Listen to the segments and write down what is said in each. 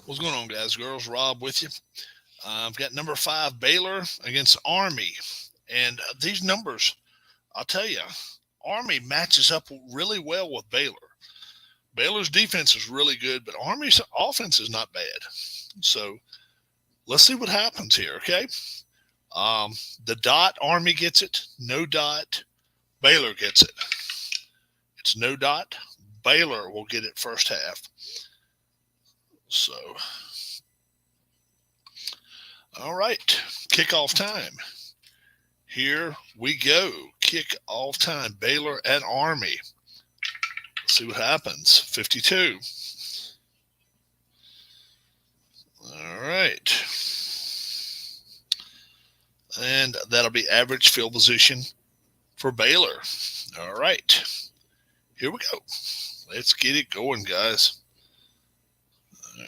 What's going on, guys, girls? Rob with you. I've got number 5 Baylor against Army, and these numbers, I'll tell you, Army matches up really well with Baylor. Baylor's defense is really good, but Army's offense is not bad. So let's see what happens here. Okay, the dot Army gets it, no dot Baylor gets it. It's no dot. Baylor will get it first half. So. All right, kickoff time. Here we go. Kickoff time. Baylor at Army. Let's see what happens. 52. All right. And that'll be average field position for Baylor. All right. Here we go. Let's get it going, guys. All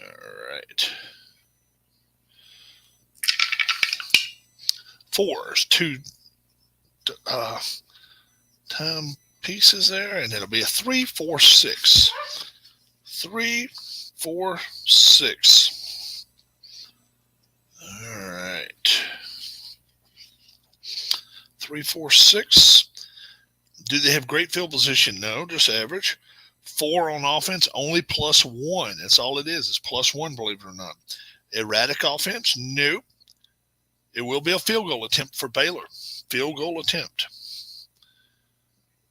right. 4s, 2 time pieces there, and it'll be a 3, 4, 6. 3, 4, 6. All right. 3, 4, 6. Do they have great field position? No, just average. 4 on offense, only +1. That's all it is +1, believe it or not. Erratic offense? Nope. It will be a field goal attempt for Baylor. Field goal attempt.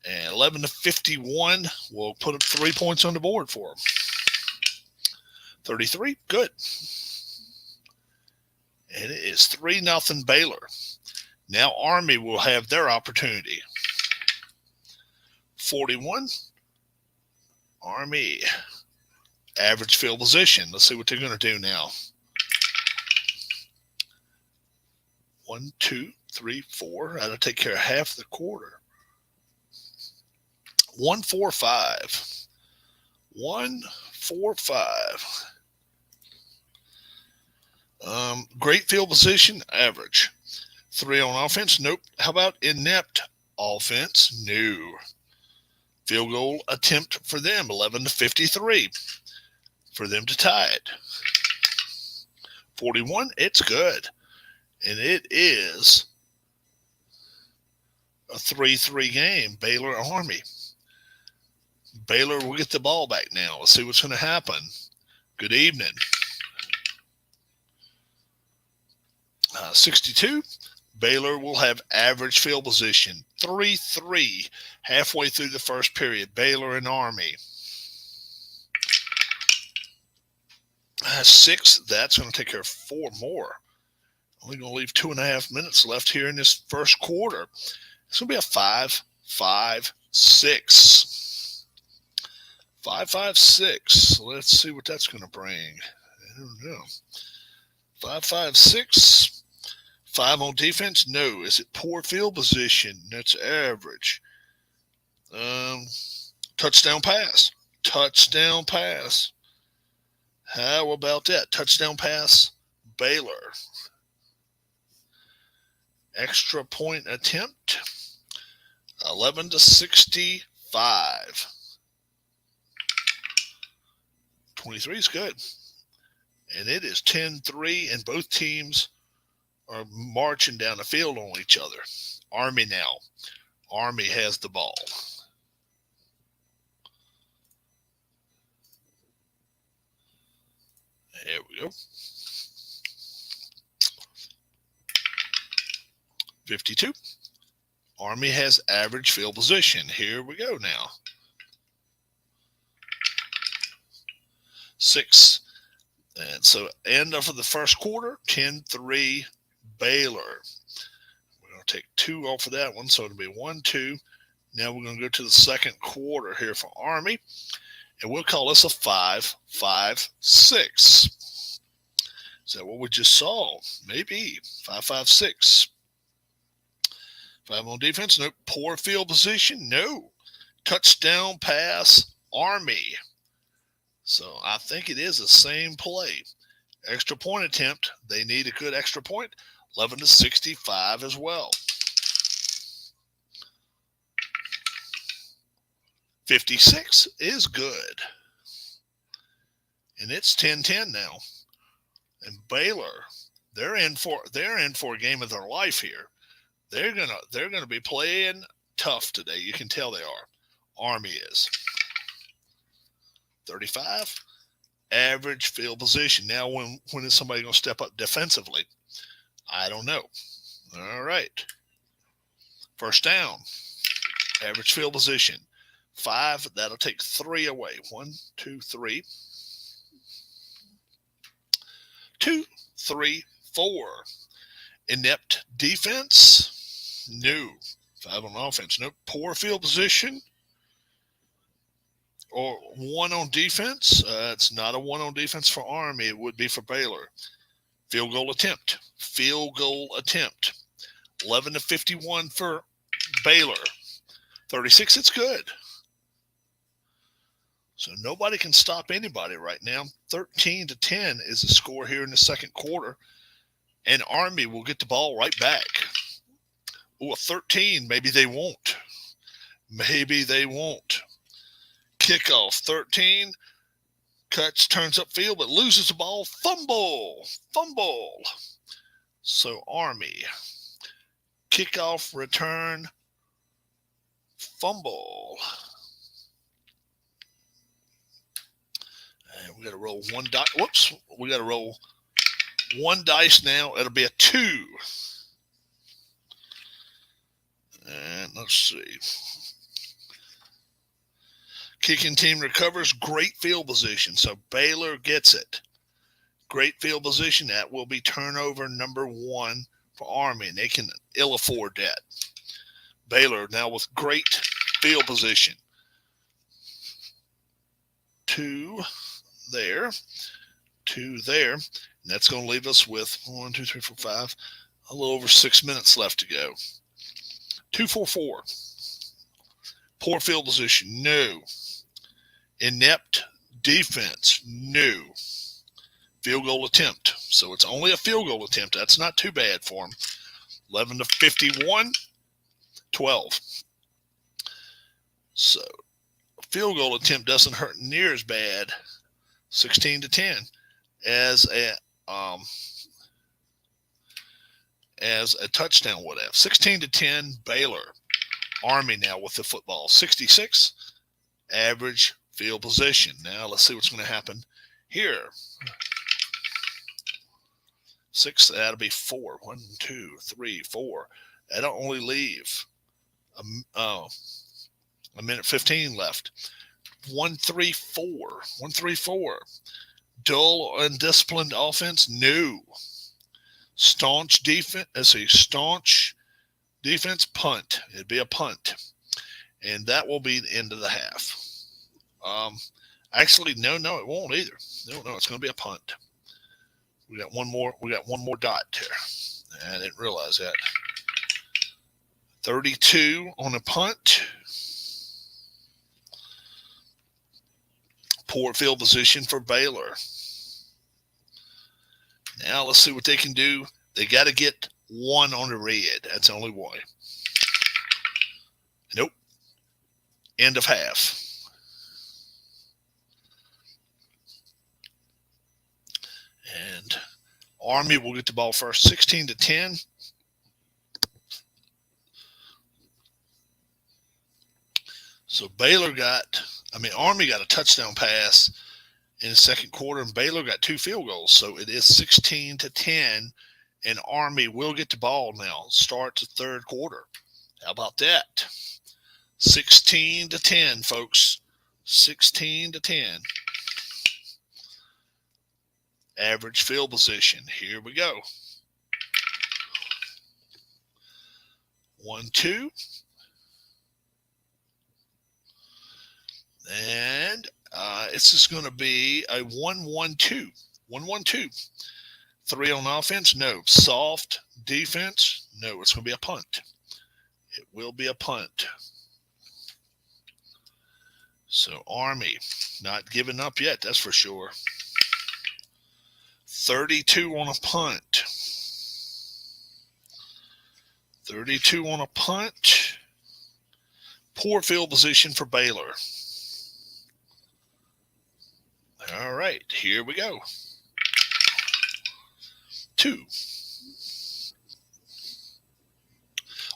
And 11-51 will put up 3 points on the board for them. 33, good. And it is 3-0 Baylor. Now Army will have their opportunity. 41, Army. Average field position. Let's see what they're going to do now. 1, 2, 3, 4. That'll take care of half the quarter. 1, 4, 5. 1, 4, 5. Great field position, average. 3 on offense, nope. How about inept offense? No. Field goal attempt for them, 11-53. For them to tie it. 41, it's good. And it is a 3-3 game, Baylor Army. Baylor will get the ball back now. Let's see what's going to happen. Good evening. 62, Baylor will have average field position. 3-3 halfway through the first period, Baylor and Army. 6, that's going to take care of 4 more. Only going to leave 2.5 minutes left here in this first quarter. It's going to be a 5-5-6. 5-5-6. Let's see what that's going to bring. I don't know. 5-5-6. 5 on defense? No. Is it poor field position? That's average. Touchdown pass. Touchdown pass. How about that? Touchdown pass, Baylor. Extra point attempt, 11-65. 23 is good. And it is 10-3, and both teams are marching down the field on each other. Army now. Army has the ball. There we go. 52. Army has average field position. Here we go now. 6. And so end of the first quarter, 10-3 Baylor. We're going to take 2 off of that one, so it'll be 1, 2. Now we're going to go to the second quarter here for Army, and we'll call this a 5-5-6. Is that what we just saw? Maybe 5-5-6. 5 on defense, no. Poor field position, no. Touchdown pass, Army. So I think it is the same play. Extra point attempt, they need a good extra point. 11-65 as well. 56 is good. And it's 10-10 now. And Baylor, they're in for a game of their life here. They're gonna be playing tough today. You can tell they are. Army is 35. Average field position. Now, when is somebody going to step up defensively? I don't know. All right. First down. Average field position. 5. That'll take 3 away. 1, 2, 3. 2, 3, 4. Inept defense. No. 5 on offense. No. Poor field position. Or 1 on defense. It's not a 1 on defense for Army. It would be for Baylor. Field goal attempt. 11-51 for Baylor. 36. It's good. So nobody can stop anybody right now. 13-10 is the score here in the second quarter. And Army will get the ball right back. Ooh, a 13. Maybe they won't. Maybe they won't. Kickoff, 13, cuts, turns upfield, but loses the ball. Fumble. So Army, kickoff, return, fumble. And we got to roll one dice. Whoops, we got to roll one dice now. It'll be a 2. And let's see. Kicking team recovers. Great field position. So Baylor gets it. Great field position. That will be turnover number 1 for Army. And they can ill afford that. Baylor now with great field position. 2 there. 2 there. And that's going to leave us with 1, 2, 3, 4, 5. A little over 6 minutes left to go. 2-4-4. Poor field position. No. Inept defense. No. Field goal attempt. So it's only a field goal attempt. That's not too bad for them. 11-51. 12. So a field goal attempt doesn't hurt near as bad. 16-10 as a touchdown would have. 16-10 Baylor. Army now with the football. 66 average field position. Now let's see what's going to happen here. 6, that'll be 4. 1, 2, 3, 4. That'll only leave a minute 15 left. 1-3-4. 1-3-4. Dull, undisciplined offense? No. Staunch defense? Staunch defense? Punt. It'd be a punt. And that will be the end of the half. Actually, no, it won't either. No, it's going to be a punt. We got one more dot there. I didn't realize that. 32 on a punt. Poor field position for Baylor. Now let's see what they can do. They got to get 1 on the red. That's the only way. Nope. End of half. And Army will get the ball first. 16-10. So Army got a touchdown pass in the second quarter, and Baylor got 2 field goals. So it is 16-10, and Army will get the ball now. Start the third quarter. How about that? 16-10, folks. 16-10. Average field position. Here we go. 1-2. And it's just going to be a 1-1-2. 1-1-2. 3 on offense? No. Soft defense? No. It's going to be a punt. It will be a punt. So Army not giving up yet, that's for sure. 32 on a punt. 32 on a punt. Poor field position for Baylor. All right, here we go. 2.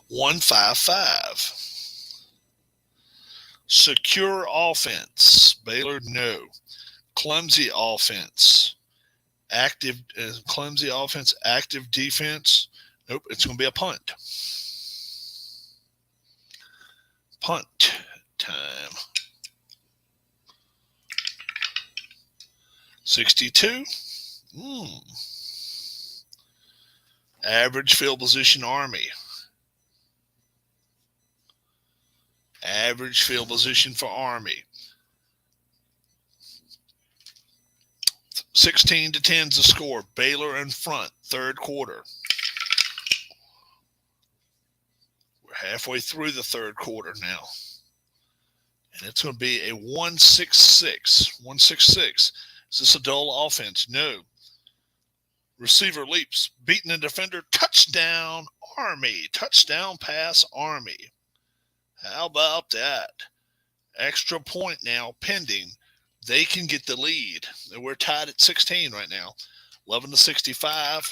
155. Secure offense. Baylor, no. Clumsy offense. Clumsy offense, active defense. Nope, it's going to be a punt. Punt time. 62. Average field position, Army. Average field position for Army. 16-10 is the score. Baylor in front, third quarter. We're halfway through the third quarter now. And it's going to be a 166. 166. Is this a dull offense? No. Receiver leaps, beating the defender. Touchdown, Army. Touchdown pass, Army. How about that? Extra point now pending. They can get the lead. We're tied at 16 right now. 11-65.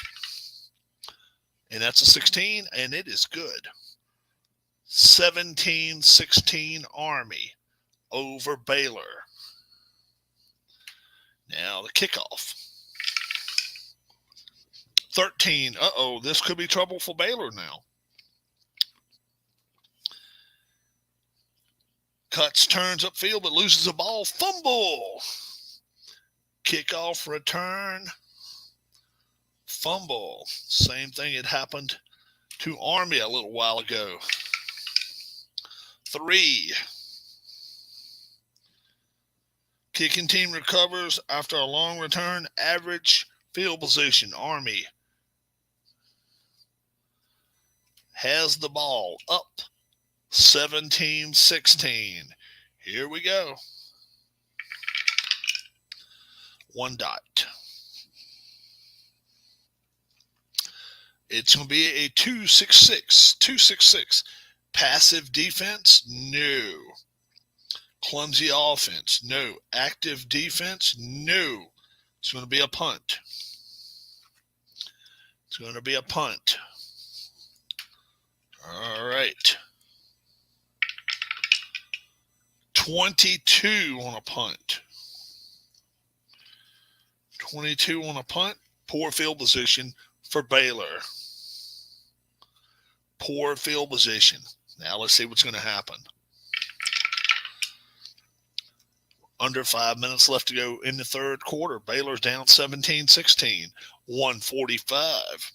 And that's a 16, and it is good. 17-16 Army over Baylor. Now the kickoff. 13. This could be trouble for Baylor now. Cuts, turns upfield, but loses the ball. Fumble. Kickoff return. Fumble. Same thing had happened to Army a little while ago. 3. Kicking team recovers after a long return. Average field position. Army has the ball up. 17-16. Here we go. 1 dot. It's going to be a 266. 266. Passive defense? No. Clumsy offense? No. Active defense? No. It's going to be a punt. It's going to be a punt. All right. 22 on a punt. 22 on a punt. Poor field position for Baylor. Poor field position. Now let's see what's going to happen. Under 5 minutes left to go in the third quarter. Baylor's down 17-16. 145.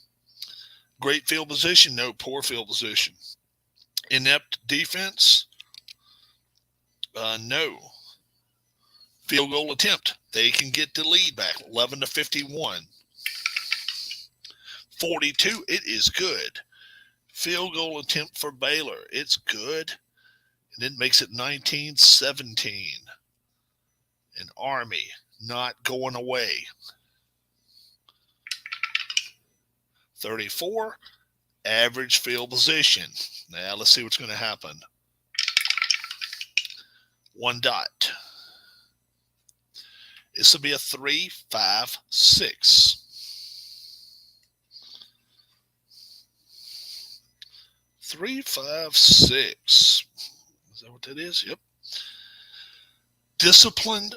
Great field position. No, poor field position. Inept defense. No. Field goal attempt. They can get the lead back. 11-51. 42. It is good. Field goal attempt for Baylor. It's good. And it makes it 19-17. And Army not going away. 34. Average field position. Now let's see what's going to happen. 1 dot. This will be a 3-5-6. 3-5-6. Is that what that is? Yep. Disciplined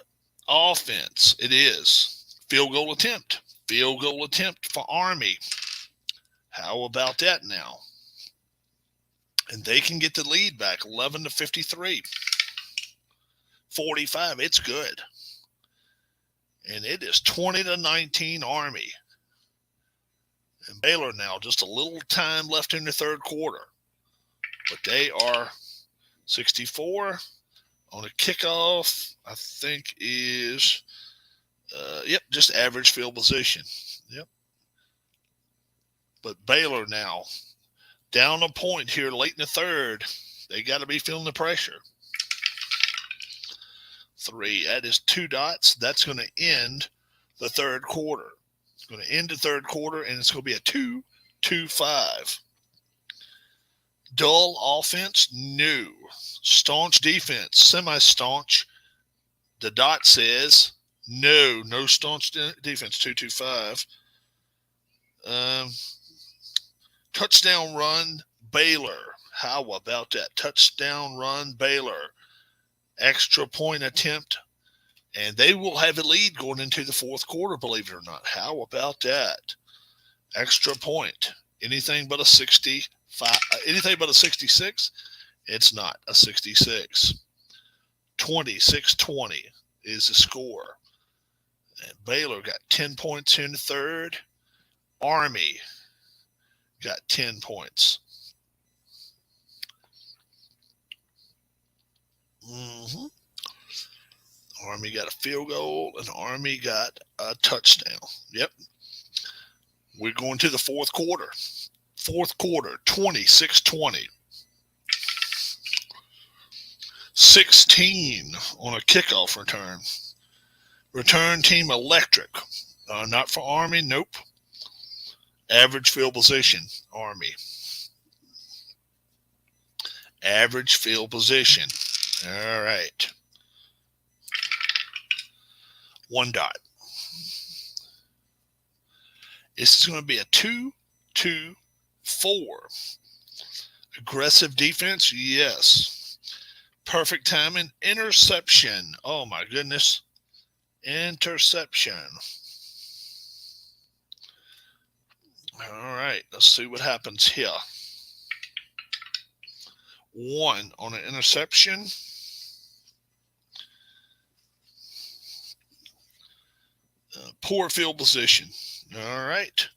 offense. It is. Field goal attempt. Field goal attempt for Army. How about that now? And they can get the lead back. 11-53. 45. It's good. And it is 20-19 Army. And Baylor now just a little time left in the third quarter. But they are 64 on a kickoff. I think is, just average field position. Yep. But Baylor now down a point here late in the third. They got to be feeling the pressure. 3. That is 2 dots. That's going to end the third quarter. It's going to end the third quarter, and it's going to be a 2-2-5. Dull offense? No. Staunch defense? Semi-staunch. The dot says no staunch defense. 2-2-5. Um, touchdown run, Baylor. How about that? Touchdown run, Baylor. Extra point attempt, and they will have a lead going into the fourth quarter, believe it or not. How about that? Extra point. Anything but a 65, anything but a 66? It's not a 66. 26-20 is the score. And Baylor got 10 points in the third. Army got 10 points. Army got a field goal, and Army got a touchdown. Yep. We're going to the fourth quarter. Fourth quarter, 26-20. 16 on a kickoff return. Return team electric. Not for Army, nope. Average field position, Army. Average field position. All right. 1 dot. This is going to be a 2-2-4. Aggressive defense, yes. Perfect timing. Interception. Oh, my goodness. Interception. All right, let's see what happens here. 1 on an interception. Poor field position. All right.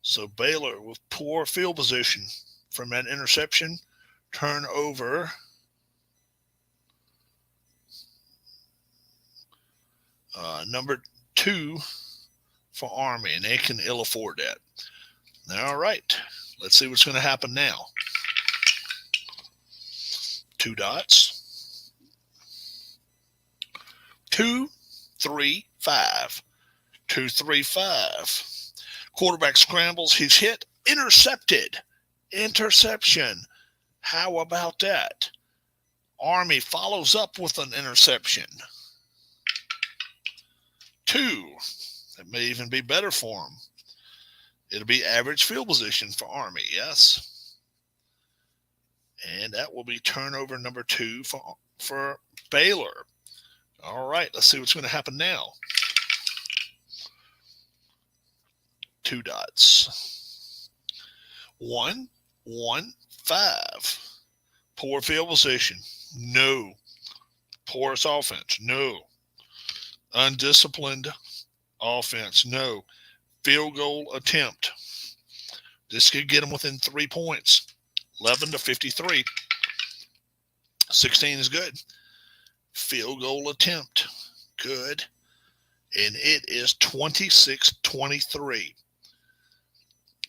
So Baylor with poor field position from that interception. Turnover. Number 2 for Army, and they can ill afford that. All right. Let's see what's going to happen now. 2 dots. 2, 3, 5. 2, 3, 5. Quarterback scrambles. He's hit. Intercepted. Interception. How about that? Army follows up with an interception. 2. That may even be better for him. It'll be average field position for Army, yes. And that will be turnover number 2 for Baylor. All right, let's see what's going to happen now. 2 dots. 1, 1, 5. Poor field position. No. Porous offense. No. Undisciplined offense. No. Field goal attempt. This could get them within 3 points. 11-53. 16 is good. Field goal attempt. Good. And it is 26-23.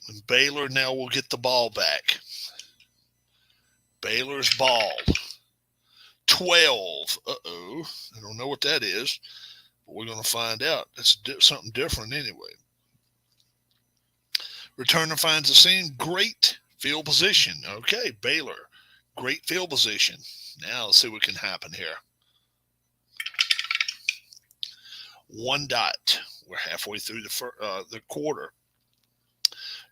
And Baylor now will get the ball back. Baylor's ball. 12. Uh-oh. I don't know what that is, but we're going to find out. That's something different anyway. Returner finds the scene. Great field position. Okay, Baylor. Great field position. Now let's see what can happen here. 1 dot. We're halfway through the quarter.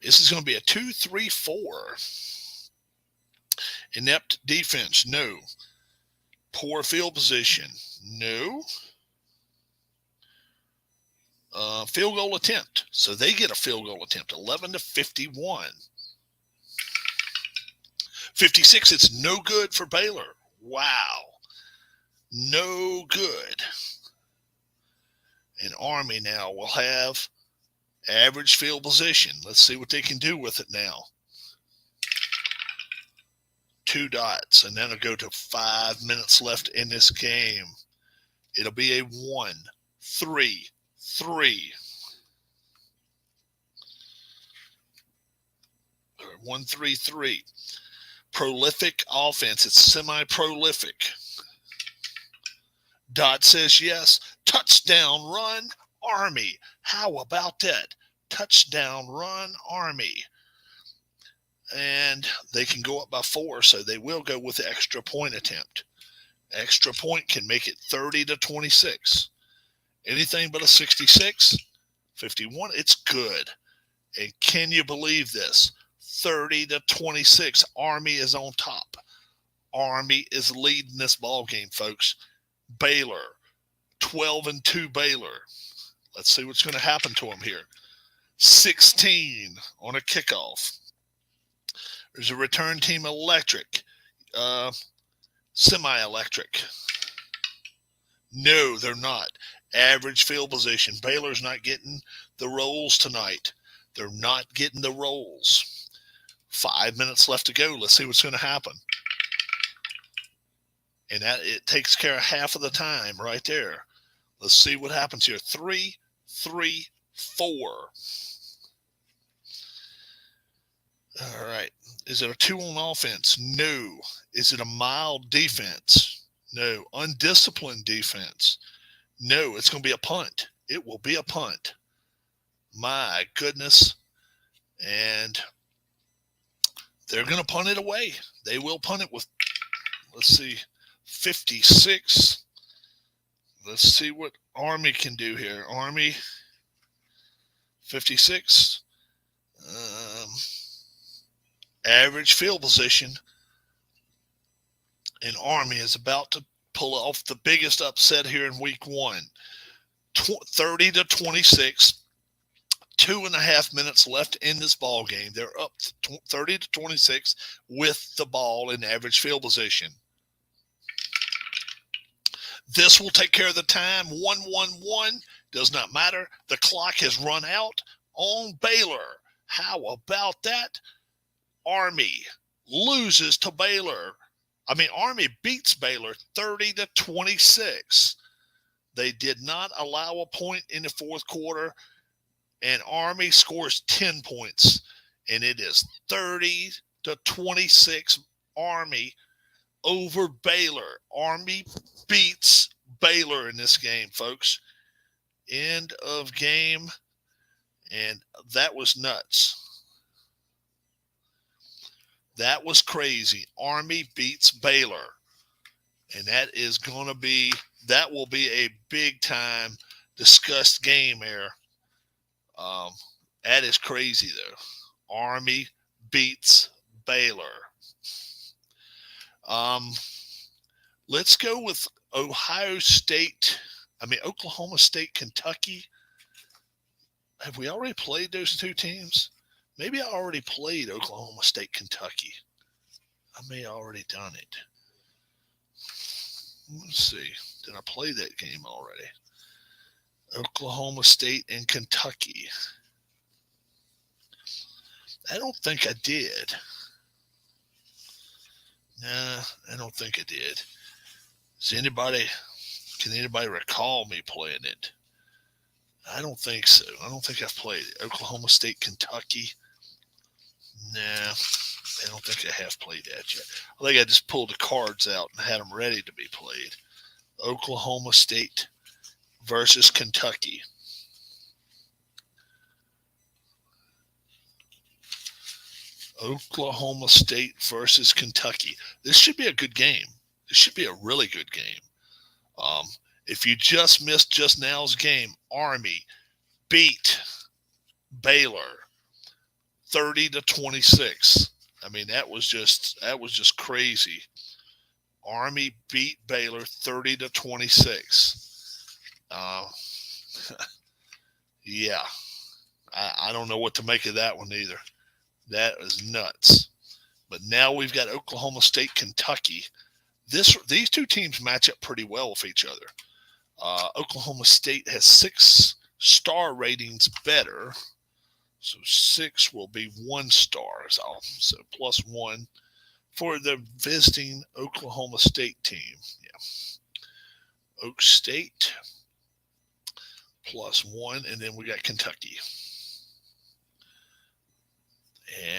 This is going to be a 2-3-4. Inept defense. No. Poor field position. No. Field goal attempt. So they get a field goal attempt. 11-51. 56. It's no good for Baylor. Wow. No good. And Army now will have average field position. Let's see what they can do with it now. 2 dots, and then it'll go to 5 minutes left in this game. It'll be a 1-3-3. 1-3-3. Prolific offense. It's semi-prolific. Dot says yes. Touchdown run, Army. How about that? Touchdown run, Army. And they can go up by 4, so they will go with the extra point attempt. Extra point can make it 30-26. Anything but a 66, 51, it's good. And can you believe this? 30-26. Army is on top. Army is leading this ball game, folks. Baylor, 12-2 Baylor. Let's see what's going to happen to them here. 16 on a kickoff. There's a return team electric, semi-electric. No, they're not. Average field position. Baylor's not getting the rolls tonight. They're not getting the rolls. 5 minutes left to go. Let's see what's going to happen. And that it takes care of half of the time right there. Let's see what happens here. 3, 3, 4. All right. Is it a 2 on offense? No. Is it a mild defense? No. Undisciplined defense? No. It's going to be a punt. It will be a punt. My goodness. And they're going to punt it away. They will punt it with, let's see, 56. Let's see what Army can do here. Army, 56. Average field position. And Army is about to pull off the biggest upset here in week 1. 30-26. 2.5 minutes left in this ball game. They're up 30-26 with the ball in average field position. This will take care of the time. 1-1-1. Does not matter. The clock has run out on Baylor. How about that? Army loses to Baylor. Army beats Baylor 30-26. They did not allow a point in the fourth quarter, and Army scores 10 points, and it is 30-26 Army over Baylor. Army beats Baylor in this game, folks. End of game, and that was nuts. That was crazy. Army beats Baylor. And that will be a big time discussed game there. That is crazy though. Army beats Baylor. Let's go with Oklahoma State, Kentucky. Have we already played those two teams? Maybe I already played Oklahoma State, Kentucky. I may have already done it. Let's see. Did I play that game already? Oklahoma State and Kentucky. I don't think I did. Nah, I don't think I did. Can anybody recall me playing it? I don't think so. I don't think I've played it. Oklahoma State, Kentucky. Nah, I don't think I have played that yet. I think I just pulled the cards out and had them ready to be played. Oklahoma State versus Kentucky. Oklahoma State versus Kentucky. This should be a good game. This should be a really good game. If you just missed just now's game, Army beat Baylor 30-26. That was just crazy. Army beat Baylor 30-26. Yeah, I don't know what to make of that one either. That is nuts. But now we've got Oklahoma State, Kentucky. These two teams match up pretty well with each other. Oklahoma State has 6 star ratings better. So 6 will be 1 star. So +1 for the visiting Oklahoma State team. Yeah. Oak State +1. And then we got Kentucky.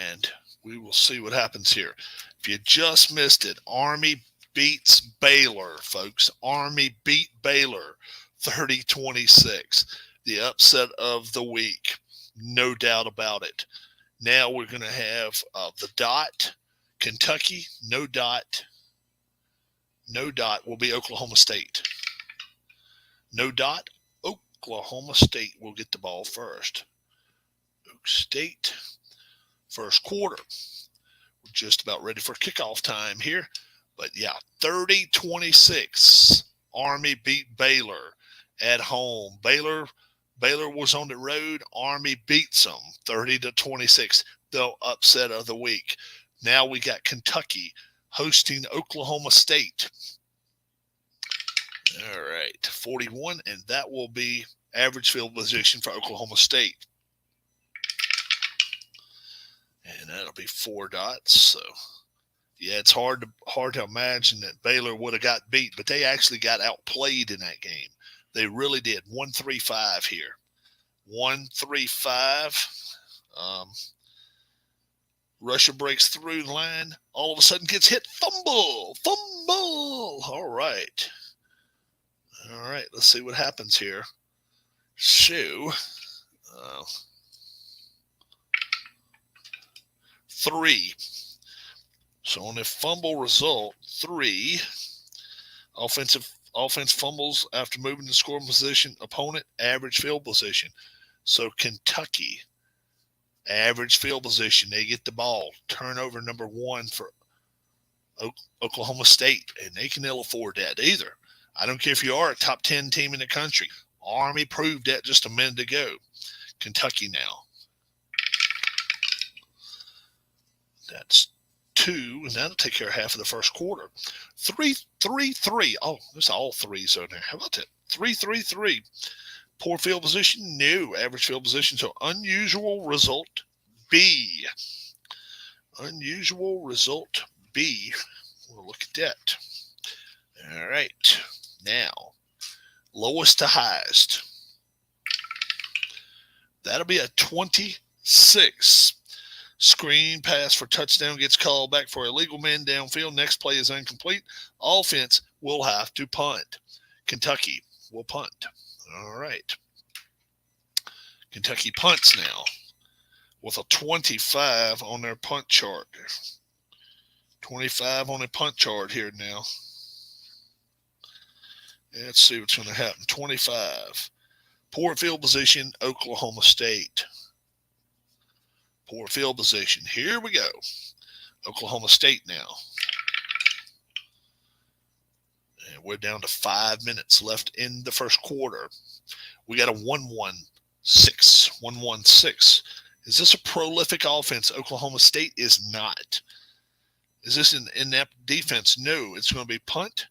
And we will see what happens here. If you just missed it, Army beats Baylor, folks. Army beat Baylor 30-26. The upset of the week. No doubt about it. Now we're going to have the dot. Kentucky, no dot. No dot will be Oklahoma State. No dot, Oklahoma State will get the ball first. State. First quarter. We're just about ready for kickoff time here. But yeah, 30-26. Army beat Baylor at home. Baylor was on the road. Army beats them 30-26. The upset of the week. Now we got Kentucky hosting Oklahoma State. All right, 41, and that will be average field position for Oklahoma State. And that'll be 4 dots. So, yeah, it's hard to imagine that Baylor would have got beat, but they actually got outplayed in that game. They really did. 1-3-5 here. 1-3-5. Rusher breaks through the line. All of a sudden gets hit. Fumble. All right. Let's see what happens here. So, 3. So on a fumble result, 3. Offense fumbles after moving to scoring position. Opponent, average field position. So Kentucky, average field position. They get the ball. Turnover number 1 for Oklahoma State, and they can ill afford that either. I don't care if you are a top 10 team in the country. Army proved that just a minute ago. Kentucky now. That's 2, and that'll take care of half of the first quarter. 3-3-3. Oh, there's all 3s on there. How about that? 3-3-3. Poor field position? No. Average field position. So unusual result, B. Unusual result, B. We'll look at that. All right. Now, lowest to highest. That'll be a 26. Screen pass for touchdown gets called back for illegal man downfield. Next play is incomplete. Offense will have to punt. Kentucky will punt. All right. Kentucky punts now with a 25 on their punt chart. 25 on a punt chart here now. Let's see what's going to happen. 25. Poor field position, Oklahoma State. Poor field position. Here we go. Oklahoma State now. And we're down to 5 minutes left in the first quarter. We got a 1-1-6. 1-1-6. Is this a prolific offense? Oklahoma State is not. Is this an inept defense? No. It's going to be punt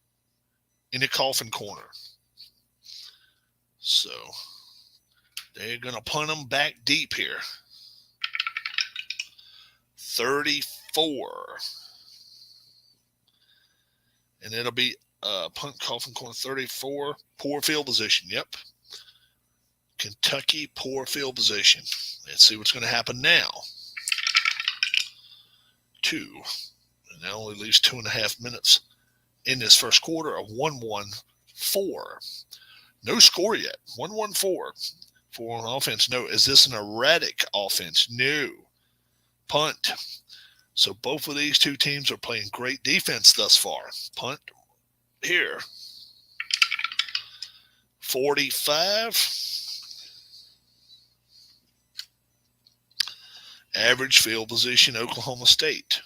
in the coffin corner. So they're going to punt them back deep here. 34. And it'll be punt coffin corner 34. Poor field position. Yep. Kentucky, poor field position. Let's see what's going to happen now. 2. And that only leaves 2.5 minutes in this first quarter. A 1-1-4. No score yet. 1-1-4 for an offense. No. Is this an erratic offense? No. Punt. So both of these two teams are playing great defense thus far. Punt here. 45. Average field position, Oklahoma State.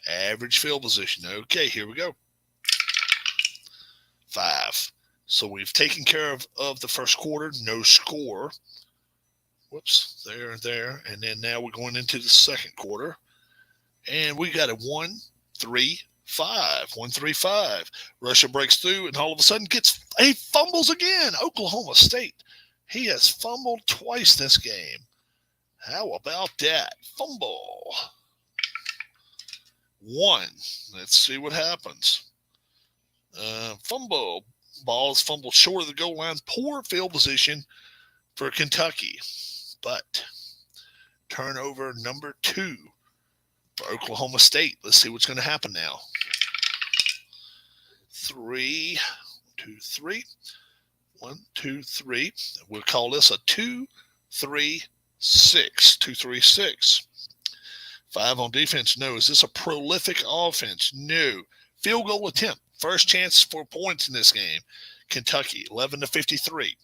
Average field position. Okay, here we go. 5. So we've taken care of the first quarter. No score. Whoops, there. And then now we're going into the second quarter. And we got a 1-3-5. 1-3-5. Russia breaks through and all of a sudden he fumbles again. Oklahoma State. He has fumbled twice this game. How about that? Fumble. 1. Let's see what happens. Fumble. Ball is fumbled short of the goal line. Poor field position for Kentucky. But turnover number 2 for Oklahoma State. Let's see what's going to happen now. 3, 2, 3. 1, 2, 3. We'll call this a 2-3-6. 2-3-6. 5 on defense. No. Is this a prolific offense? No. Field goal attempt. First chance for points in this game. Kentucky, 11-53.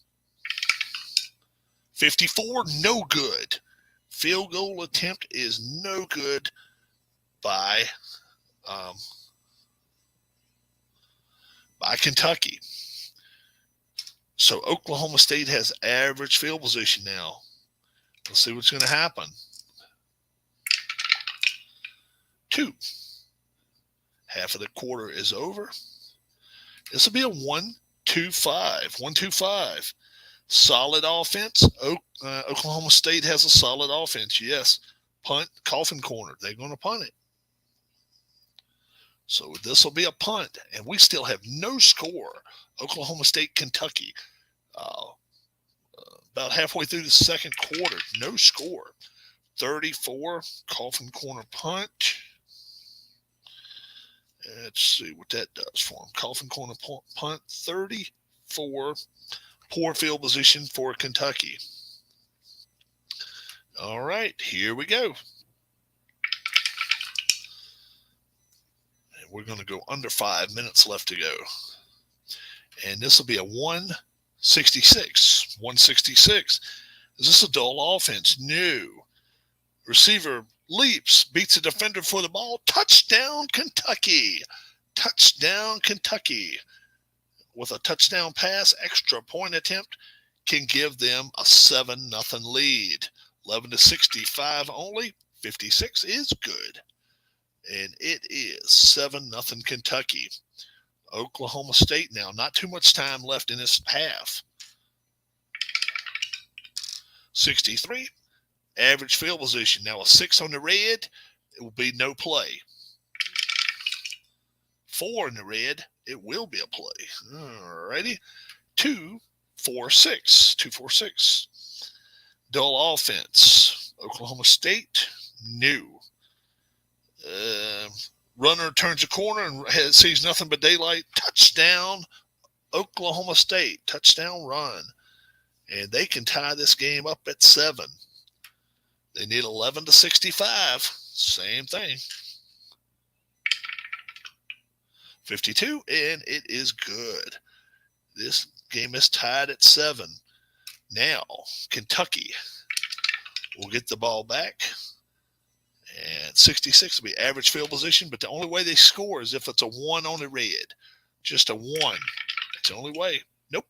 54, no good. Field goal attempt is no good by Kentucky. So Oklahoma State has average field position now. Let's see what's going to happen. 2. Half of the quarter is over. This will be a 1-2-5. 1-2-5. Solid offense. Oklahoma State has a solid offense. Yes. Punt, coffin corner. They're going to punt it. So this will be a punt, and we still have no score. Oklahoma State, Kentucky. About halfway through the second quarter, no score. 34, coffin corner punt. Let's see what that does for them. Coffin corner punt, 34. Poor field position for Kentucky. All right, here we go. And we're going to go under 5 minutes left to go. And this will be a 166. 166. Is this a dull offense? No. Receiver leaps, beats a defender for the ball. Touchdown, Kentucky. Touchdown, Kentucky. With a touchdown pass, extra point attempt can give them a 7-0 lead. 11-65 only. 56 is good. And it is 7-0 Kentucky. Oklahoma State now. Not too much time left in this half. 63. Average field position. Now a 6 on the red. It will be no play. 4 in the red. It will be a play. All righty. 2-4-6. 2-4-6. Dull offense. Oklahoma State. New. Runner turns a corner and sees nothing but daylight. Touchdown, Oklahoma State. Touchdown run. And they can tie this game up at 7. They need 11-65. Same thing. 52, and it is good. This game is tied at 7. Now, Kentucky will get the ball back. And 66 will be average field position, but the only way they score is if it's a 1 on the red. Just a 1. That's the only way. Nope.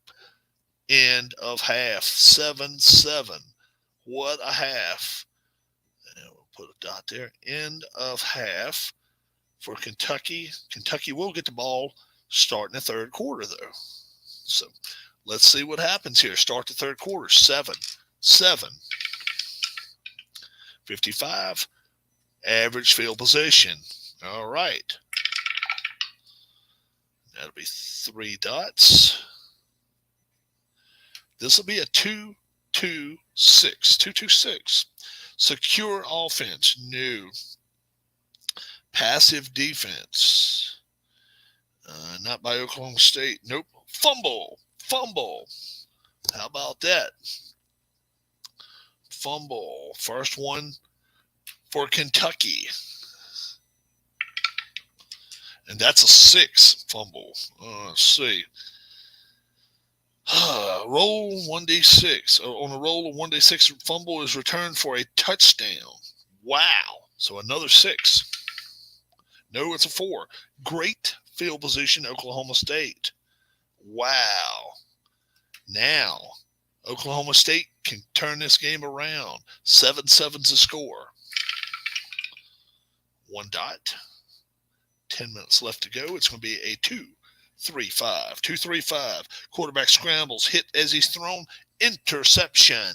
End of half. 7-7. What a half. And we'll put a dot there. End of half for Kentucky. Kentucky will get the ball starting the third quarter, though. So let's see what happens here. Start the third quarter. 7-7. 55. Average field position. All right. That'll be 3 dots. This will be a 2-2-6. 2-2-6. Secure offense. New. Passive defense. Not by Oklahoma State. Nope. Fumble. How about that? Fumble. First one for Kentucky. And that's a 6 fumble. Let's see. Roll 1d6. On a roll of 1d6, fumble is returned for a touchdown. Wow. So another 6. No, it's a 4. Great field position, Oklahoma State. Wow. Now, Oklahoma State can turn this game around. 7-7's the score. 1 dot. 10 minutes left to go. It's going to be a 2-3-5. 2-3-5. Quarterback scrambles. Hit as he's thrown. Interception.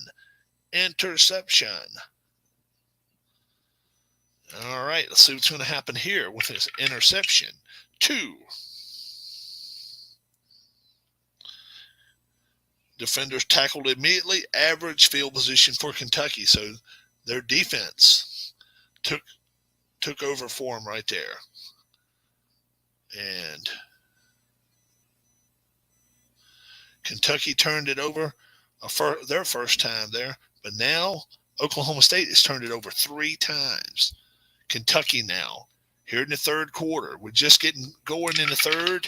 All right. Let's see what's going to happen here with this interception. 2. Defenders tackled immediately. Average field position for Kentucky. So their defense took over for them right there. And Kentucky turned it over their first time there. But now Oklahoma State has turned it over 3 times. Kentucky now, here in the third quarter. We're just getting going in the third.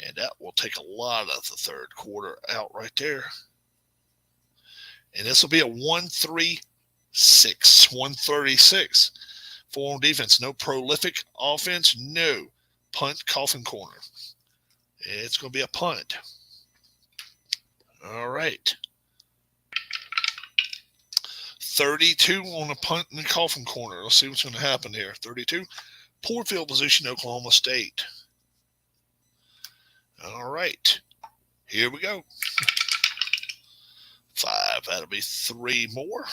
And that will take a lot of the third quarter out right there. And this will be a 1-3-6, 136. 4 on defense. No prolific offense. No. Punt, coffin corner. It's going to be a punt. All right. 32 on a punt in the coffin corner. Let's see what's going to happen here. 32. Poor field position, Oklahoma State. All right. Here we go. 5. That'll be 3 more.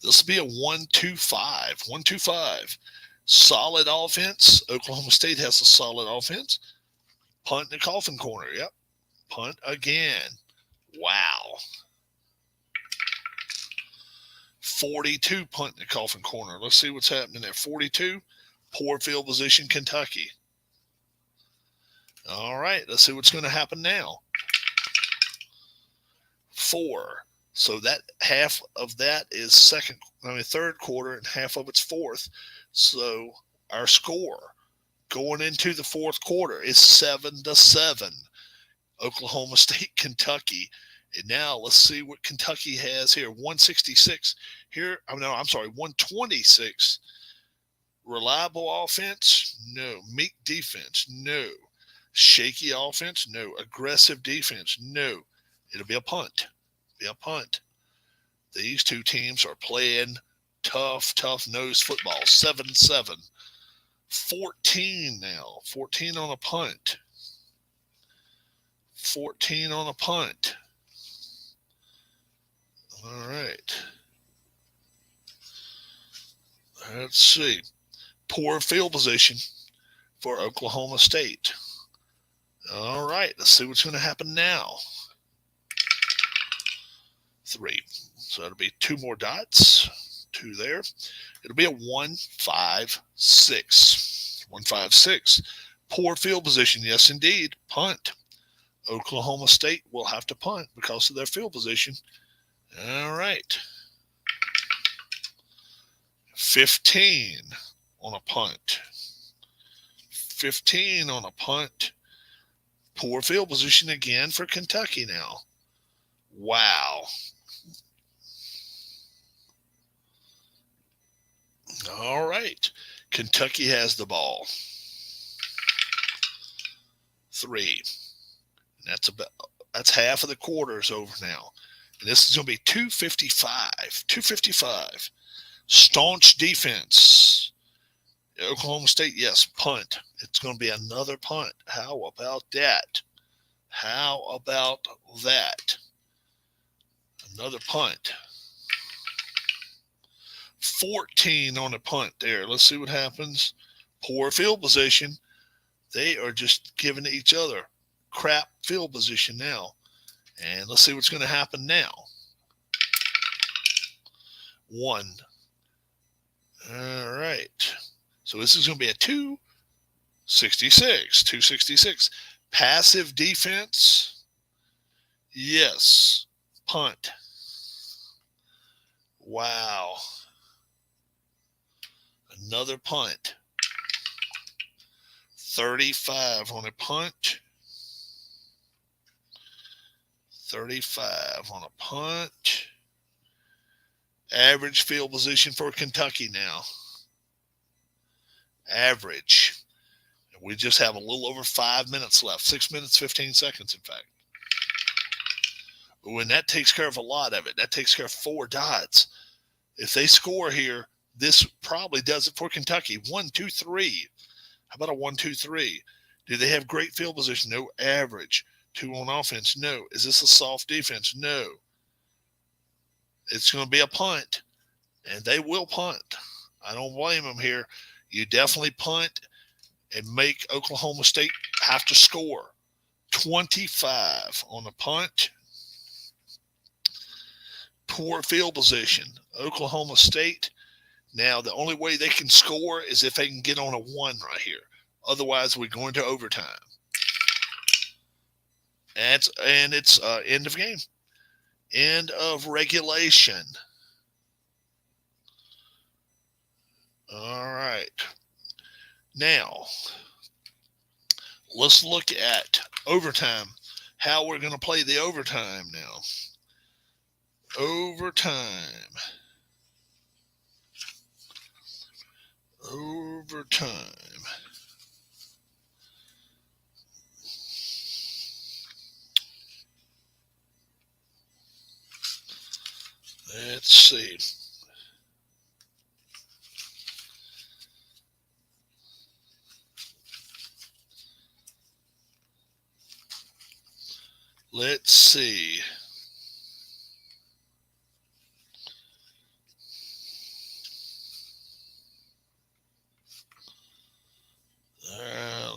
This will be a 1-2-5. 1-2-5. Solid offense. Oklahoma State has a solid offense. Punt in the coffin corner. Yep. Punt again. Wow. 42 punt in the coffin corner. Let's see what's happening there. 42. Poor field position, Kentucky. All right. Let's see what's going to happen now. 4. So that half of that is third quarter, and half of it's fourth. So our score going into the fourth quarter is 7-7. Oklahoma State, Kentucky. And now let's see what Kentucky has here. 166 here. 126. Reliable offense? No. Meek defense? No. Shaky offense? No. Aggressive defense? No. It'll be a punt. These two teams are playing tough nose football. 7-7. 14 now. 14 on a punt. 14 on a punt. All right. Let's see. Poor field position for Oklahoma State. All right. Let's see what's going to happen now. 3. So it'll be 2 more dots. 2 there. It'll be a 1-5-6. 1-5-6. Poor field position. Yes, indeed. Punt. Oklahoma State will have to punt because of their field position. All right. 15 on a punt. 15 on a punt. Poor field position again for Kentucky now. Wow. All right. Kentucky has the ball. 3. That's half of the quarters over now. And this is going to be 255. 255. Staunch defense. Oklahoma State, yes, punt. It's going to be another punt. How about that? Another punt. 14 on a punt there. Let's see what happens. Poor field position. They are just giving each other crap field position now. And let's see what's going to happen now. 1. All right. So this is going to be a 266. 266. Passive defense. Yes. Punt. Wow. Another punt. 35 on a punt. 35 on a punt. Average field position for Kentucky now. Average. We just have a little over 5 minutes left. 6 minutes, 15 seconds, in fact. And that takes care of a lot of it. That takes care of 4 dots. If they score here, this probably does it for Kentucky. 1, 2, 3. How about a 1, 2, 3? Do they have great field position? No. Average. 2 on offense? No. Is this a soft defense? No. It's going to be a punt, and they will punt. I don't blame them here. You definitely punt and make Oklahoma State have to score. 25 on a punt. Poor field position. Oklahoma State. Now, the only way they can score is if they can get on a 1 right here. Otherwise, we're going to overtime. And it's end of game. End of regulation. All right. Now, let's look at overtime, how we're going to play the overtime now. Overtime. Let's see. Let's see.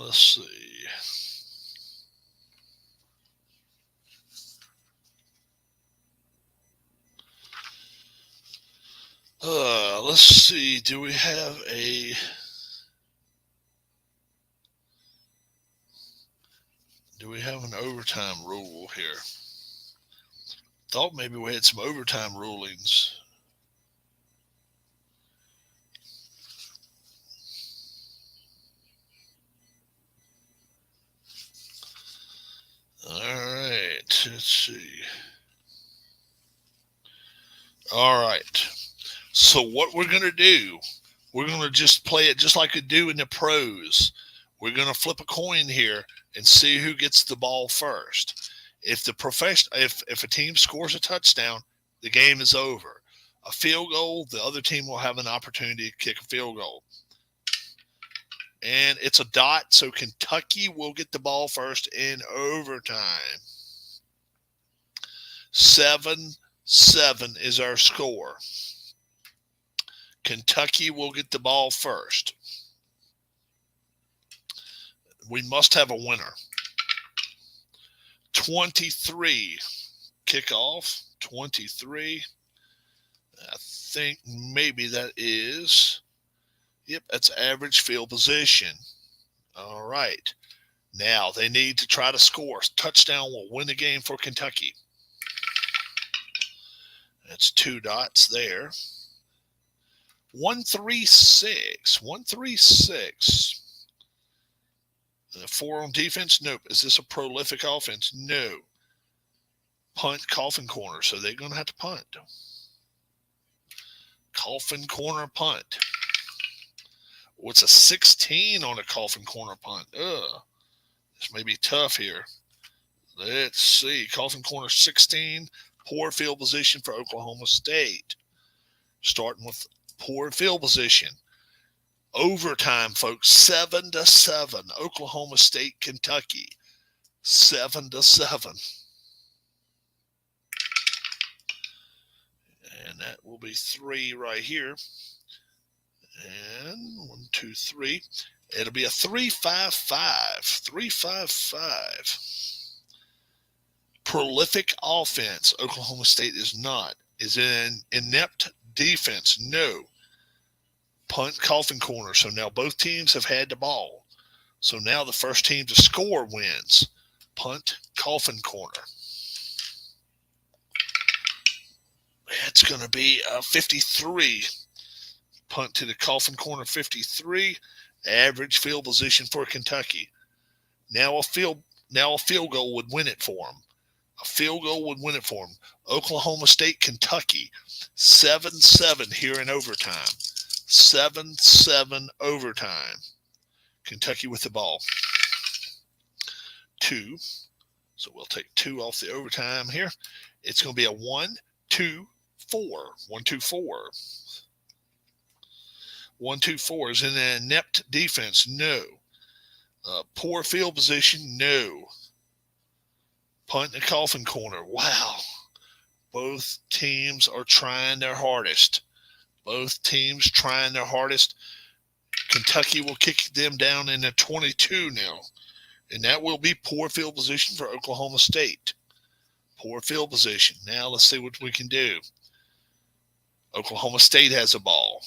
Let's see. Let's see. Do we have an overtime rule here? Thought maybe we had some overtime rulings. All right, let's see. All right. So what we're going to do, we're going to just play it just like we do in the pros. We're going to flip a coin here and see who gets the ball first. If a team scores a touchdown, the game is over. A field goal, the other team will have an opportunity to kick a field goal. And it's a dot, so Kentucky will get the ball first in overtime. 7-7 is our score. Kentucky will get the ball first. We must have a winner. 23 kickoff. 23. I think maybe that is. Yep, that's average field position. All right. Now they need to try to score. Touchdown will win the game for Kentucky. That's 2 dots there. 136. 136. 4 on defense? Nope. Is this a prolific offense? No. Punt, coffin corner. So they're going to have to punt. Coffin corner punt. What's a 16 on a coffin corner punt? This may be tough here. Let's see. Coffin corner 16. Poor field position for Oklahoma State. Starting with poor field position. Overtime, folks. 7-7. Oklahoma State, Kentucky. 7-7. And that will be 3 right here. And 1, 2, 3. It'll be a 3-5-5. 3-5-5. Prolific offense. Oklahoma State is not. Is in inept defense. No. Punt, coffin corner. So now both teams have had the ball. So now the first team to score wins. Punt, coffin corner. It's going to be a 53. Punt to the coffin corner, 53. Average field position for Kentucky. Now a field goal would win it for them. A field goal would win it for them. Oklahoma State, Kentucky, 7-7 here in overtime. 7-7 overtime. Kentucky with the ball. 2. So we'll take 2 off the overtime here. It's going to be a 1-2-4. 1-2-4. 1-2-4 is in an inept defense. No. Poor field position. No. Punt in the coffin corner. Wow. Both teams are trying their hardest. Both teams trying their hardest. Kentucky will kick them down in the 22 now. And that will be poor field position for Oklahoma State. Poor field position. Now let's see what we can do. Oklahoma State has a ball.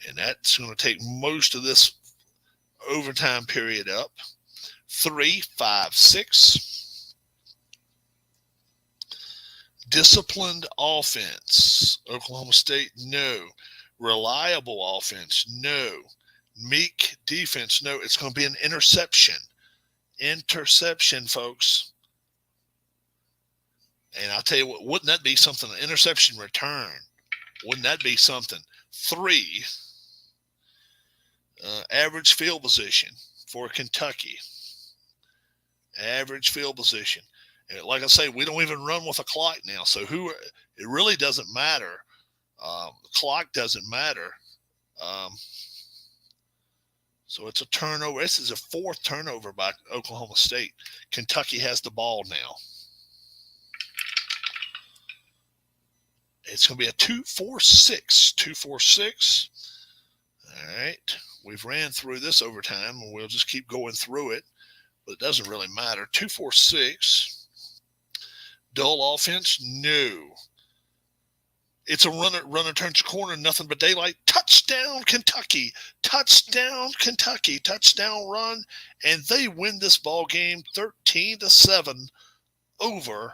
And that's going to take most of this overtime period up. 3-5-6. Disciplined offense. Oklahoma State, no. Reliable offense, no. Meek defense, no. It's going to be an interception. Interception, folks. And I'll tell you what, wouldn't that be something? An interception return. Wouldn't that be something? 3, average field position for Kentucky. Average field position. And like I say, we don't even run with a clock now. So it really doesn't matter. The clock doesn't matter. So it's a turnover. This is a 4th turnover by Oklahoma State. Kentucky has the ball now. It's going to be a 2-4-6. 2-4-6. All right. We've ran through this overtime, and we'll just keep going through it. But it doesn't really matter. 2-4-6. Dull offense? No. It's a runner turns the corner, nothing but daylight. Touchdown, Kentucky. Touchdown, Kentucky. Touchdown run. And they win this ball game 13-7 over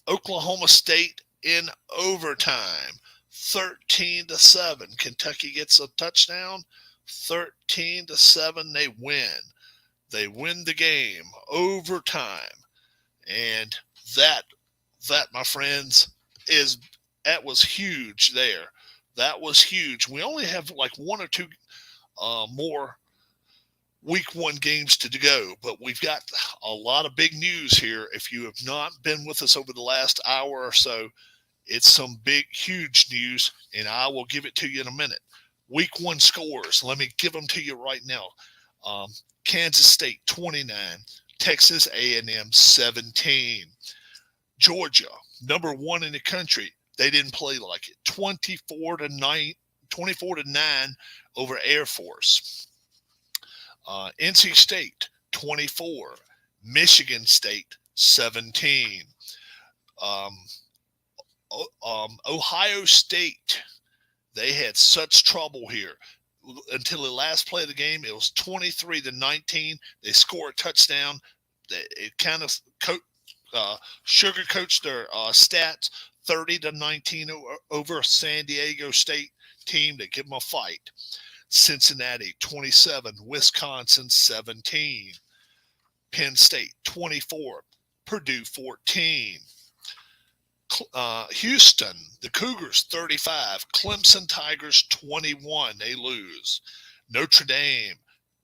Oklahoma State in overtime. 13-7. Kentucky gets a touchdown. 13-7. They win. They win the game. Overtime. And that, my friends, that was huge there. That was huge. We only have like 1 or 2 more week 1 games to go, but we've got a lot of big news here. If you have not been with us over the last hour or so, it's some big, huge news, and I will give it to you in a minute. Week 1 scores. Let me give them to you right now. Kansas State 29, Texas A&M 17. Georgia, number 1 in the country. They didn't play like it. 24-9 over Air Force. NC State 24, Michigan State 17. Ohio State, they had such trouble here until the last play of the game. It was 23-19. They score a touchdown. It kind of sugarcoats their stats. 30-19 over a San Diego State team that give them a fight. Cincinnati 27, Wisconsin 17, Penn State 24, Purdue 14, Houston, the Cougars 35, Clemson Tigers 21, they lose. Notre Dame,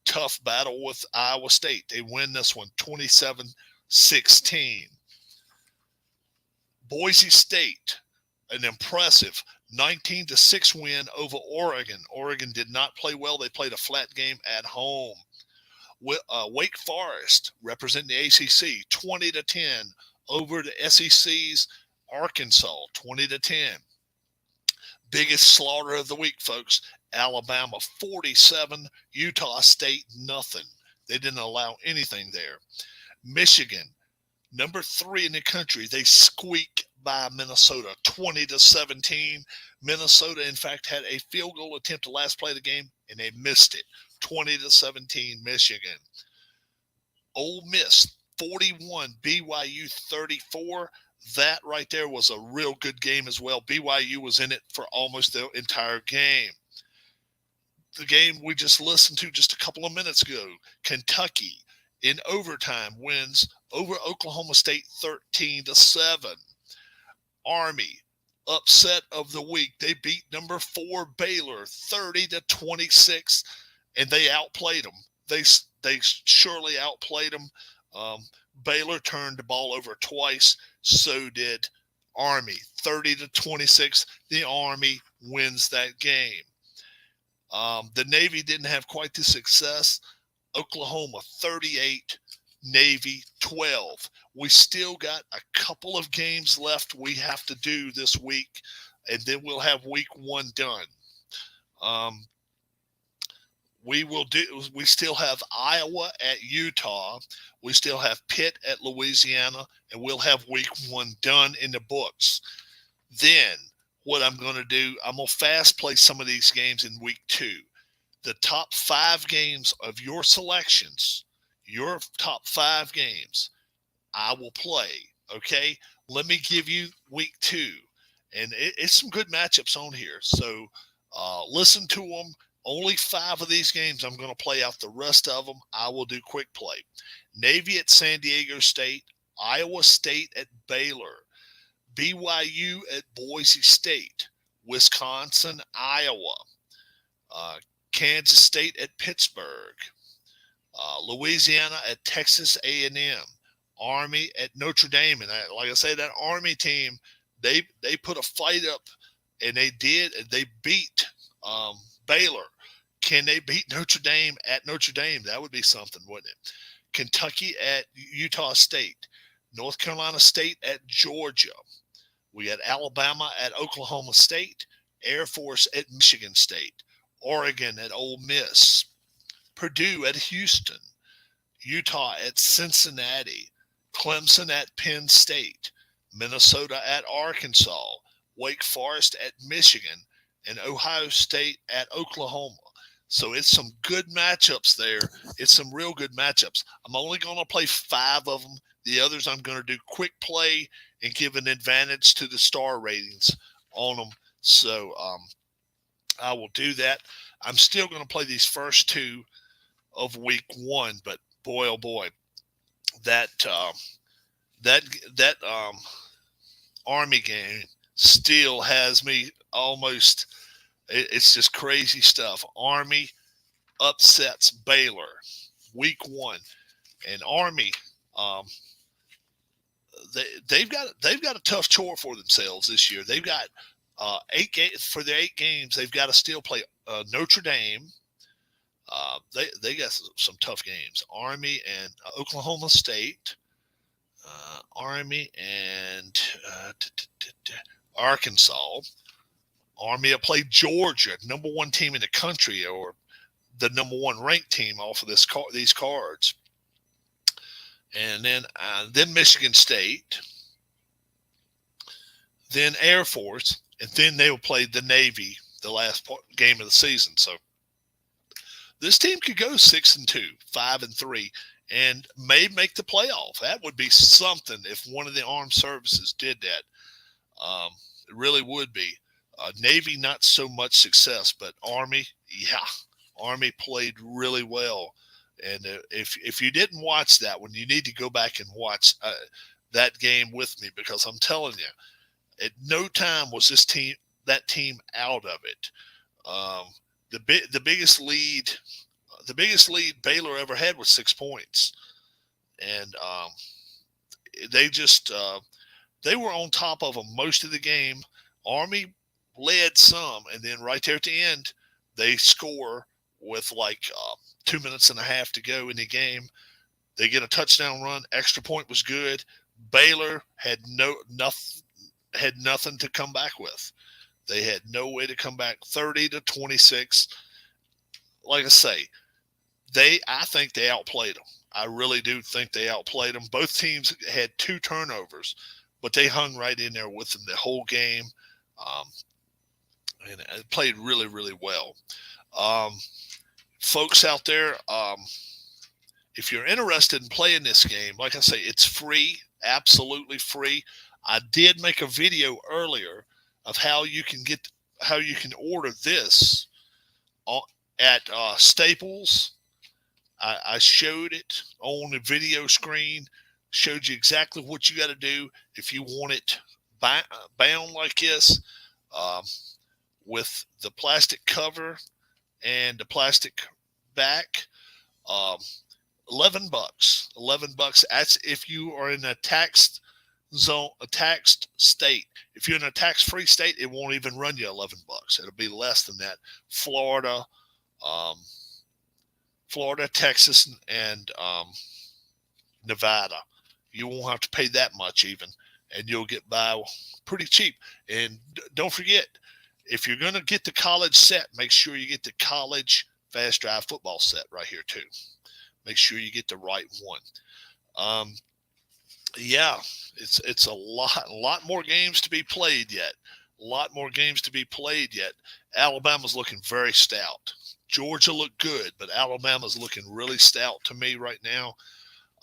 tough battle with Iowa State. They win this one 27-16. Boise State, an impressive 19-6 win over Oregon. Oregon did not play well. They played a flat game at home. Wake Forest, representing the ACC, 20-10 over the SEC's Arkansas, 20-10. Biggest slaughter of the week, folks. Alabama 47, Utah State nothing. They didn't allow anything there. Michigan, number 3 in the country, they squeak by Minnesota 20-17. Minnesota, in fact, had a field goal attempt to last play of the game, and they missed it. 20-17, Michigan. Ole Miss 41, BYU 34. That right there was a real good game as well. BYU was in it for almost the entire game. The game we just listened to just a couple of minutes ago, Kentucky in overtime wins over Oklahoma State 13-7. Army, upset of the week. They beat number 4 Baylor 30-26, and they outplayed them. They surely outplayed them. Baylor turned the ball over twice. So did Army. 30-26. The Army wins that game. The Navy didn't have quite the success. Oklahoma 38, Navy 12. We still got a couple of games left we have to do this week, and then we'll have week 1 done. We still have Iowa at Utah. We still have Pitt at Louisiana, and we'll have week 1 done in the books. Then what I'm going to do, I'm going to fast play some of these games in week 2. The top 5 games of your selections, your top 5 games, I will play, okay? Let me give you week 2. And it's some good matchups on here. So listen to them. Only 5 of these games I'm going to play out. The rest of them, I will do quick play. Navy at San Diego State, Iowa State at Baylor, BYU at Boise State, Wisconsin, Iowa, Kansas State at Pittsburgh, Louisiana at Texas A&M, Army at Notre Dame. And like I say, that Army team, they put a fight up, and they did, and they beat Baylor. Can they beat Notre Dame at Notre Dame? That would be something, wouldn't it? Kentucky at Utah State, North Carolina State at Georgia. We got Alabama at Oklahoma State, Air Force at Michigan State, Oregon at Ole Miss, Purdue at Houston, Utah at Cincinnati, Clemson at Penn State, Minnesota at Arkansas, Wake Forest at Michigan, and Ohio State at Oklahoma. So it's some good matchups there. It's some real good matchups. I'm only going to play 5 of them. The others I'm going to do quick play and give an advantage to the star ratings on them. So I will do that. I'm still going to play these first 2 of week 1, but boy, oh boy, that Army game still has me almost. It's just crazy stuff. Army upsets Baylor week 1, and Army they've got a tough chore for themselves this year. They've got 8 games for their 8 games. They've got to still play Notre Dame. They got some tough games. Army and Oklahoma State, Army and Arkansas. Army will play Georgia, number 1 team in the country, or the number 1 ranked team off of these cards. And then Michigan State, then Air Force, and then they will play the Navy the last game of the season. So this team could go 6-2, 5-3, and may make the playoff. That would be something if one of the armed services did that. It really would be. Navy, not so much success, but Army, yeah. Army played really well. And if you didn't watch that one, you need to go back and watch that game with me, because I'm telling you, at no time was that team out of it. The biggest lead Baylor ever had was 6 points, and they were on top of them most of the game. Army led some, and then right there at the end, they score with 2 minutes and a half to go in the game. They get a touchdown run. Extra point was good. Baylor had nothing to come back with. They had no way to come back. 30-26. Like I say, I think they outplayed them. I really do think they outplayed them. Both teams had 2 turnovers, but they hung right in there with them the whole game. And it played really, really well. Folks out there, if you're interested in playing this game, like I say, it's free, absolutely free. I did make a video earlier of how you can order this at Staples. I showed it on the video screen, showed you exactly what you got to do if you want it bound like this, with the plastic cover and the plastic back. $11. $11. That's if you are in a taxed zone, a taxed state. If you're in a tax-free state, it won't even run you $11. It'll be less than that. Florida, Texas, and Nevada, you won't have to pay that much even, and you'll get by pretty cheap. And don't forget, if you're going to get the college set, make sure you get the college fast drive football set right here too. Make sure you get the right one. Yeah, it's a lot more games to be played yet. Alabama's looking very stout. Georgia looked good, but Alabama's looking really stout to me right now.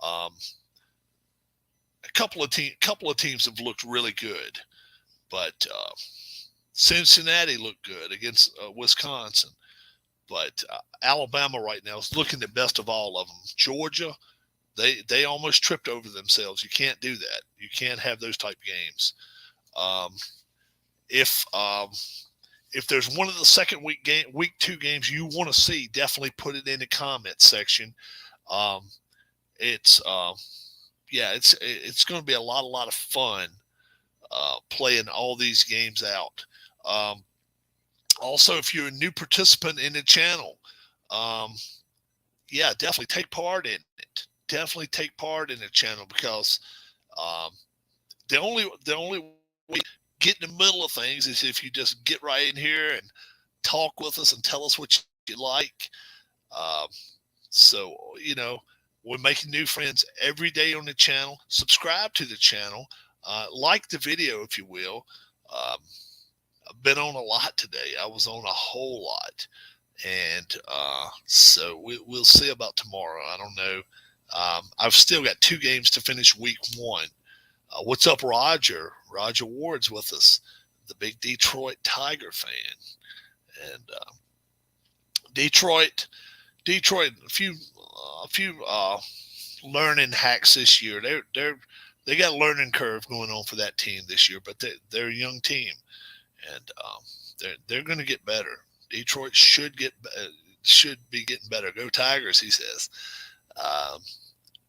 A couple of teams have looked really good, but Cincinnati looked good against Wisconsin. But Alabama right now is looking the best of all of them. Georgia, They almost tripped over themselves. You can't do that. You can't have those type games. Um, if if there's one of the second week 2 games you want to see, definitely put it in the comment section. Um, it's yeah, it's going to be a lot of fun playing all these games out. Also, if you're a new participant in the channel, yeah, definitely take part in it. Definitely take part in the channel, because um, the only way to get in the middle of things is if you just get right in here and talk with us and tell us what you like. Um, so, we're making new friends every day on the channel. Subscribe to the channel. Like the video, if you will. I've been on a lot today. I was on a whole lot. And so we'll see about tomorrow. I don't know. I've still got 2 games to finish week 1. What's up, Roger? Roger Ward's with us, the big Detroit Tiger fan. And Detroit, a few learning hacks this year. They got a learning curve going on for that team this year, but they're a young team, and they're going to get better. Detroit should be getting better. Go Tigers, he says.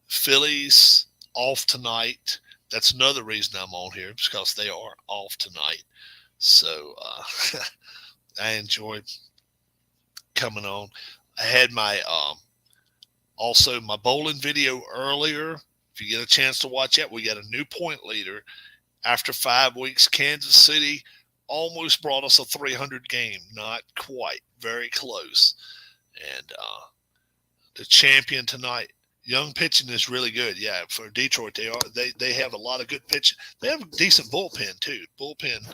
Phillies off tonight. That's another reason I'm on here, because they are off tonight. So I enjoyed coming on. I had my also my bowling video earlier. If you get a chance to watch that, we got a new point leader. After 5 weeks, Kansas City almost brought us a 300 game. Not quite. Very close. And the champion tonight, young pitching is really good. Yeah, for Detroit, they have a lot of good pitching. They have a decent bullpen too. Bullpen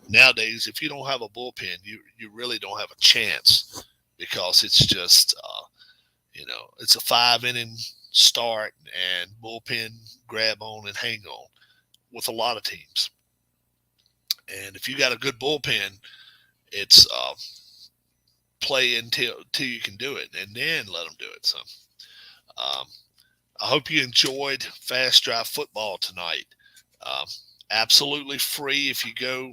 nowadays, if you don't have a bullpen, you really don't have a chance, because it's just it's a 5-inning start and bullpen grab on and hang on with a lot of teams. And if you got a good bullpen, it's play until you can do it, and then let them do it. So I hope you enjoyed Fast Drive Football tonight. Absolutely free if you go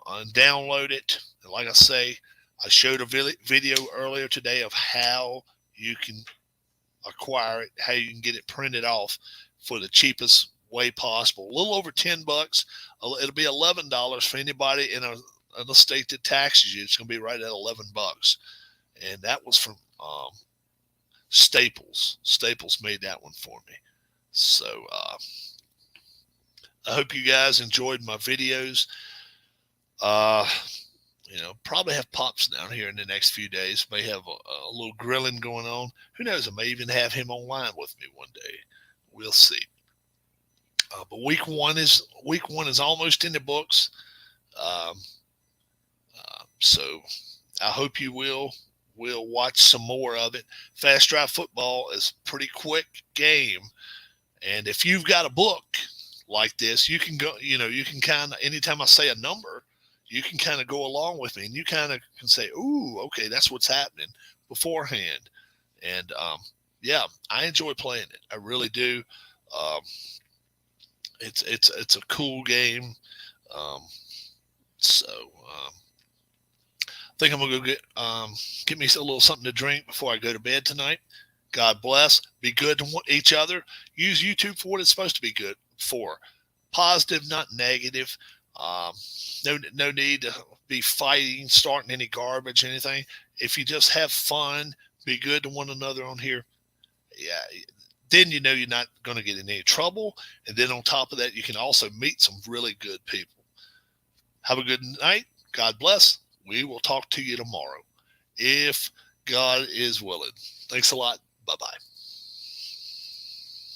and download it. And like I say, I showed a video earlier today of how you can acquire it, how you can get it printed off for the cheapest way possible. A little over $10. It'll be $11 for anybody in a state that taxes you. It's going to be right at $11. And that was from Staples. Staples made that one for me. So I hope you guys enjoyed my videos. Probably have Pops down here in the next few days. May have a little grilling going on. Who knows? I may even have him online with me one day. We'll see. But week one is almost in the books. So I hope you will watch some more of it. Fast Drive Football is a pretty quick game. And if you've got a book like this, you can go, you can kind of, anytime I say a number, you can kind of go along with me, and you kind of can say, ooh, okay, that's what's happening beforehand. And yeah, I enjoy playing it. I really do. It's a cool game. So I think I'm gonna go get me a little something to drink before I go to bed tonight. God bless. Be good to each other. Use YouTube for what it's supposed to be good for. Positive, not negative. No need to be fighting, starting any garbage, anything. If you just have fun, be good to one another on here. Yeah, then you're not going to get in any trouble. And then on top of that, you can also meet some really good people. Have a good night. God bless. We will talk to you tomorrow, if God is willing. Thanks a lot. Bye-bye.